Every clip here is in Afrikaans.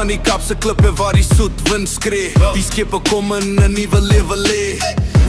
van die Kapse klippe waar die soet wind skree. Die skepe kom in 'n nuwe lewe lê.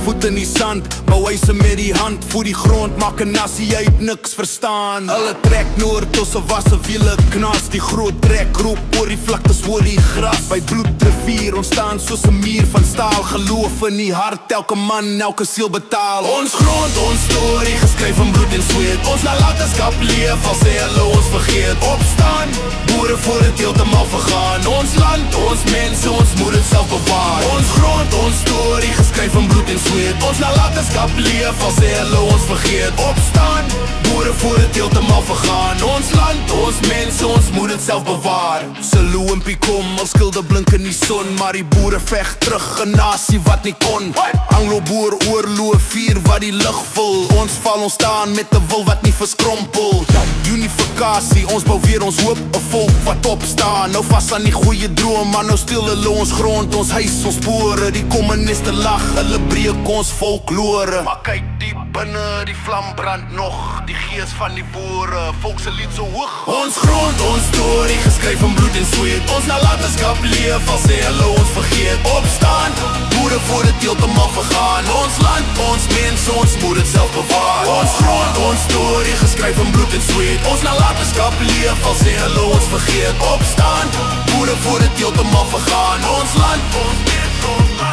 Voet in die sand, bou huise met die hand. Voer die grond, maak 'n nasie, jy het niks verstaan. Hulle trek noord, tussen wasse wiele knas. Die groot trek roep oor die vlaktes, oor die gras. By bloedrivier ontstaan soos 'n muur van staal. Geloof in die hart, elke man, elke siel betaal. Ons grond, ons storie, geskryf in bloed en sweet. Ons nalatenskap leef, al sê hulle ons vergeet. Opstaan, boere voor het heeltemal vergaan. Ons land, ons mense, ons moet het self bewaar. Ons grond, ons storie, geskryf in bloed en sweet. Ons nalatenskap leef, al sê hulle ons vergeet. Opstaan, boere voor het heeltemal vergaan. Ons land, ons mense, ons moet het self bewaar. Selou en Picom, al skilde blink in die son. Maar die boere veg terug, 'n nasie wat nie kon. Anglo-boer oorloof vier wat die lug vul. Ons val, ons staan met 'n wil wat nie verskrompel. Unifikasie, ons bou weer ons hoop, 'n volk wat opstaan. Nou vas aan die goeie droom, maar nou stil hulle ons grond, ons huis, ons spore. Die kommuniste lag, hulle breek ons folklore. Maar kyk diep binne, die vlam brand nog. Die gees van die boere, volk se lied so hoog. Ons grond, ons storie, geskryf in bloed en sweet. Ons nalatenskap leef, al sê hulle ons vergeet. Opstaan, boere voor het heeltemal vergaan. Ons land, ons mense, ons moet het self bewaar. Ons grond, ons storie, geskryf in bloed en sweet. Ons nalatenskap leef, al sê hulle ons vergeet. Opstaan, boere voor het heeltemal vergaan. Ons land, ons mense, ons